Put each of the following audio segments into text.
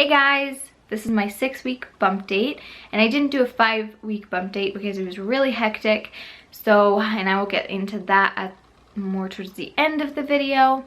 Hey guys, this is my 6-week bump date, and I didn't do a 5-week bump date because it was really hectic. And I will get into that more towards the end of the video,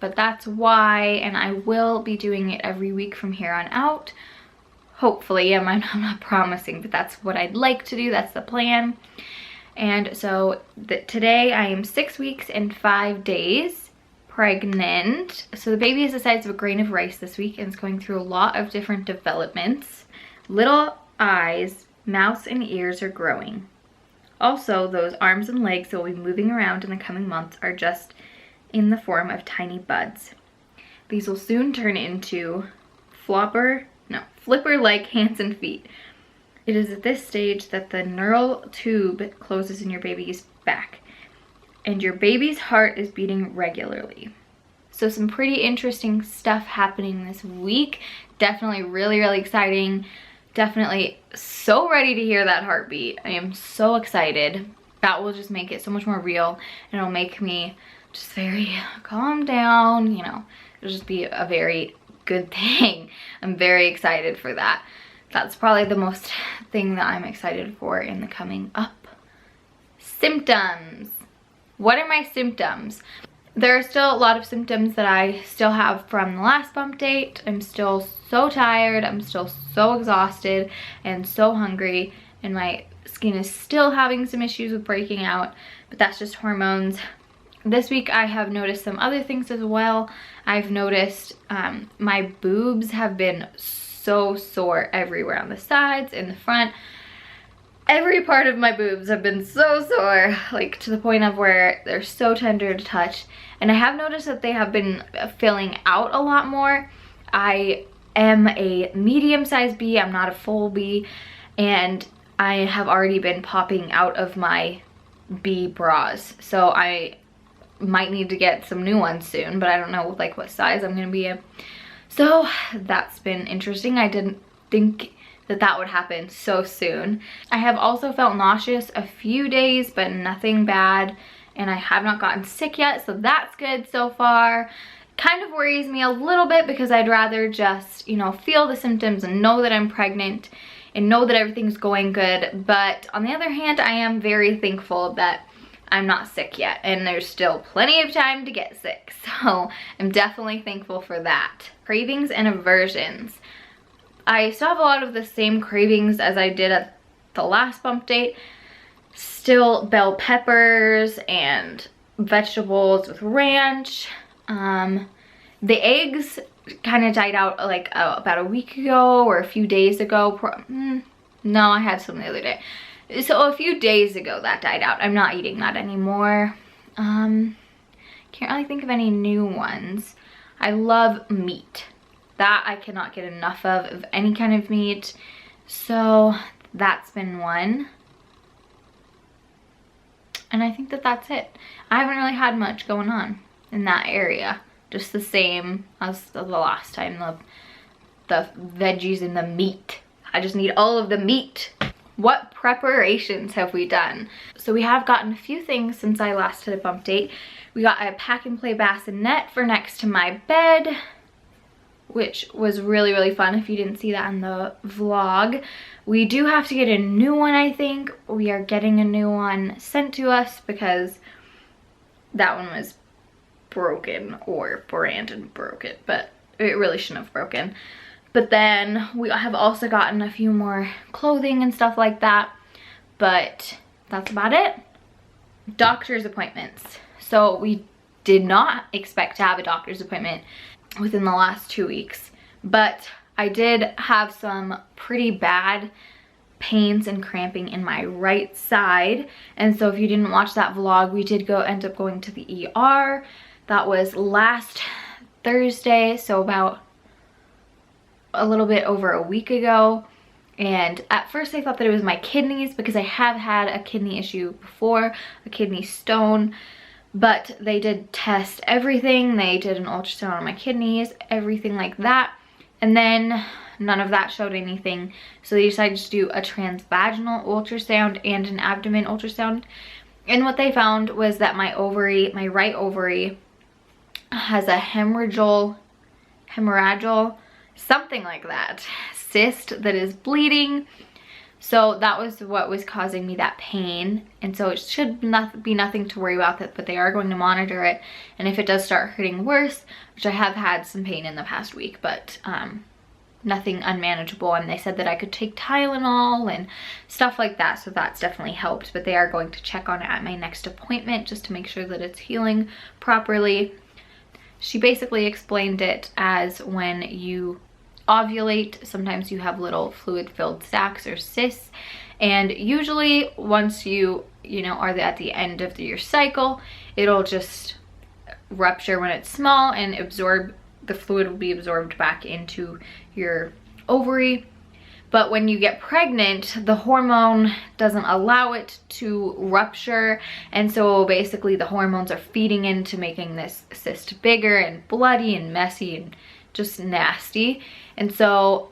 but that's why, and I will be doing it every week from here on out. Hopefully, I'm not promising, but that's what I'd like to do. That's the plan. And so today I am 6 weeks and 5 days pregnant. So the baby is the size of a grain of rice this week and is going through a lot of different developments. Little eyes, mouth and ears are growing. Also, those arms and legs that will be moving around in the coming months are just in the form of tiny buds. These will soon turn into flipper-like hands and feet. It is at this stage that the neural tube closes in your baby's back, and your baby's heart is beating regularly. So some pretty interesting stuff happening this week. Definitely really, really exciting. Definitely so ready to hear that heartbeat. I am so excited. That will just make it so much more real, and it'll make me just very calm down, you know. It'll just be a very good thing. I'm very excited for that. That's probably the most thing that I'm excited for in the coming up. Symptoms. What are my symptoms? There are still a lot of symptoms that I still have from the last bump date. I'm still so tired. I'm still so exhausted and so hungry, and my skin is still having some issues with breaking out, but that's just hormones. This week I have noticed some other things as well. I've noticed my boobs have been so sore everywhere, on the sides, in the front. Every part of my boobs have been so sore, like to the point of where they're so tender to touch. And I have noticed that they have been filling out a lot more. I am a medium-sized B, I'm not a full B, and I have already been popping out of my B bras. So I might need to get some new ones soon, but I don't know like what size I'm gonna be in. So that's been interesting. I didn't think that would happen so soon. I have also felt nauseous a few days, but nothing bad, and I have not gotten sick yet, so that's good so far. Kind of worries me a little bit because I'd rather just, you know, feel the symptoms and know that I'm pregnant and know that everything's going good. But on the other hand, I am very thankful that I'm not sick yet, and there's still plenty of time to get sick, so I'm definitely thankful for that. Cravings and aversions. I still have a lot of the same cravings as I did at the last bump date. Still bell peppers and vegetables with ranch. The eggs kind of died out like about a week ago or a few days ago. No, I had some the other day. So a few days ago that died out. I'm not eating that anymore. Can't really think of any new ones. I love meat. That I cannot get enough of any kind of meat. So that's been one. And I think that that's it. I haven't really had much going on in that area. Just the same as the last time, the veggies and the meat. I just need all of the meat. What preparations have we done? So we have gotten a few things since I last did a bump date. We got a pack and play bassinet for next to my bed, which was really, really fun if you didn't see that in the vlog. We do have to get a new one, I think. We are getting a new one sent to us because that one was broken, or Brandon broke it, but it really shouldn't have broken. But then we have also gotten a few more clothing and stuff like that, but that's about it. Doctor's appointments. So we did not expect to have a doctor's appointment within the last 2 weeks, but I did have some pretty bad pains and cramping in my right side. And so if you didn't watch that vlog, we did end up going to the ER. That was last Thursday, so about a little bit over a week ago. And at first I thought that it was my kidneys because I have had a kidney issue before, a kidney stone. But they did test everything. They did an ultrasound on my kidneys, everything like that. And then none of that showed anything. So they decided to do a transvaginal ultrasound and an abdomen ultrasound. And what they found was that my right ovary has a hemorrhagal something like that, cyst that is bleeding. So that was what was causing me that pain, and so it should not be nothing to worry about, but they are going to monitor it, and if it does start hurting worse, which I have had some pain in the past week, but nothing unmanageable, and they said that I could take Tylenol and stuff like that, so that's definitely helped. But they are going to check on it at my next appointment just to make sure that it's healing properly. She basically explained it as when you ovulate, sometimes you have little fluid-filled sacs or cysts, and usually once you are at the end of your cycle, it'll just rupture when it's small and absorb, the fluid will be absorbed back into your ovary. But when you get pregnant, the hormone doesn't allow it to rupture, and so basically the hormones are feeding into making this cyst bigger and bloody and messy and just nasty. And so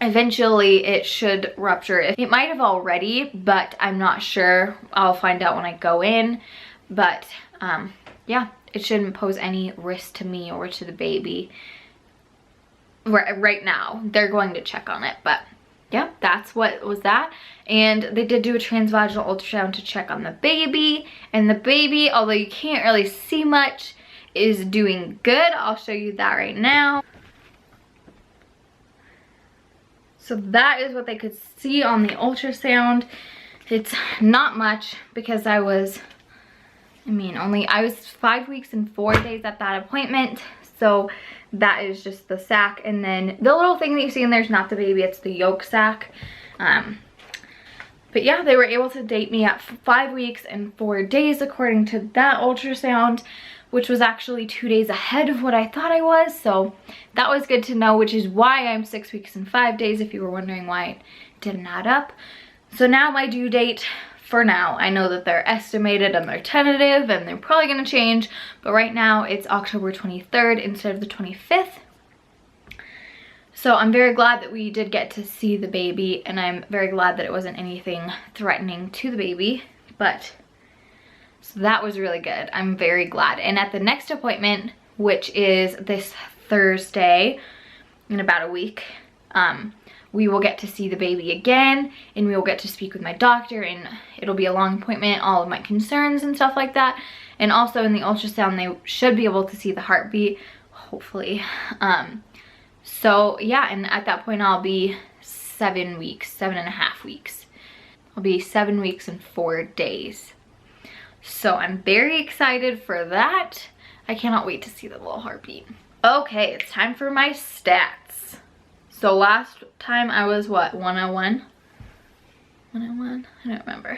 eventually it should rupture. It might have already, but I'm not sure. I'll find out when I go in. But yeah, it shouldn't pose any risk to me or to the baby right now. They're going to check on it, but yeah, that's what was that. And they did do a transvaginal ultrasound to check on the baby, and the baby, although you can't really see much, is doing good. I'll show you that right now. So that is what they could see on the ultrasound. It's not much because I was 5 weeks and 4 days at that appointment. So that is just the sac, and then the little thing that you see in there is not the baby, it's the yolk sac. But yeah, they were able to date me at 5 weeks and 4 days according to that ultrasound, which was actually 2 days ahead of what I thought I was. So that was good to know, which is why I'm 6 weeks and 5 days, if you were wondering why it didn't add up. So now my due date, for now, I know that they're estimated and they're tentative and they're probably gonna change, but right now it's October 23rd instead of the 25th. So I'm very glad that we did get to see the baby, and I'm very glad that it wasn't anything threatening to the baby, but so that was really good. I'm very glad. And at the next appointment, which is this Thursday in about a week, we will get to see the baby again, and we will get to speak with my doctor, and it'll be a long appointment, all of my concerns and stuff like that. And also in the ultrasound, they should be able to see the heartbeat, hopefully. So yeah, and at that point I'll be 7 weeks, 7.5 weeks. I'll be 7 weeks and 4 days. So I'm very excited for that. I cannot wait to see the little heartbeat. Okay, it's time for my stats. So last time I was what, 101? 101? I don't remember.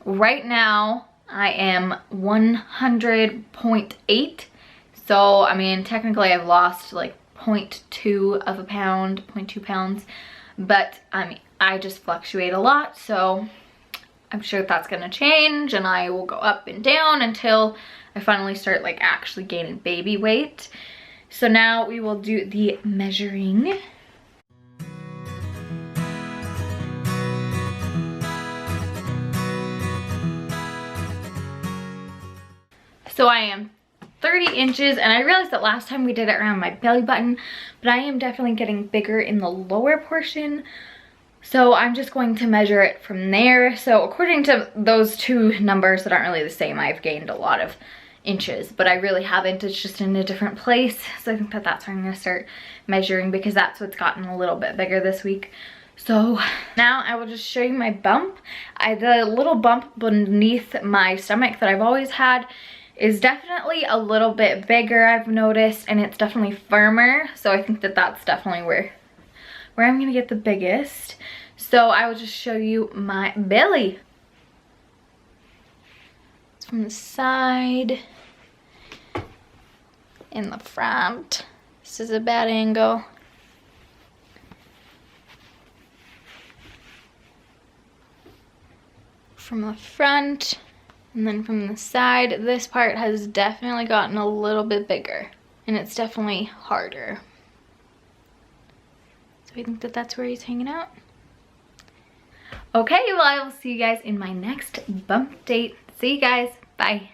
Right now I am 100.8. So I mean, technically I've lost like 0.2 of a pound, 0.2 pounds, but I just fluctuate a lot, so I'm sure that's gonna change, and I will go up and down until I finally start like actually gaining baby weight. So now we will do the measuring. So I am 30 inches, and I realized that last time we did it around my belly button, but I am definitely getting bigger in the lower portion. So I'm just going to measure it from there. So according to those two numbers that aren't really the same, I've gained a lot of inches, but I really haven't. It's just in a different place. So I think that that's where I'm gonna start measuring, because that's what's gotten a little bit bigger this week. So now I will just show you my bump. The little bump beneath my stomach that I've always had is definitely a little bit bigger, I've noticed, and it's definitely firmer. So I think that that's definitely where I'm gonna get the biggest. So I will just show you my belly. It's from the side, in the front. This is a bad angle. From the front, and then from the side, this part has definitely gotten a little bit bigger, and it's definitely harder. So I think that that's where he's hanging out. Okay, well, I will see you guys in my next bump date. See you guys. Bye.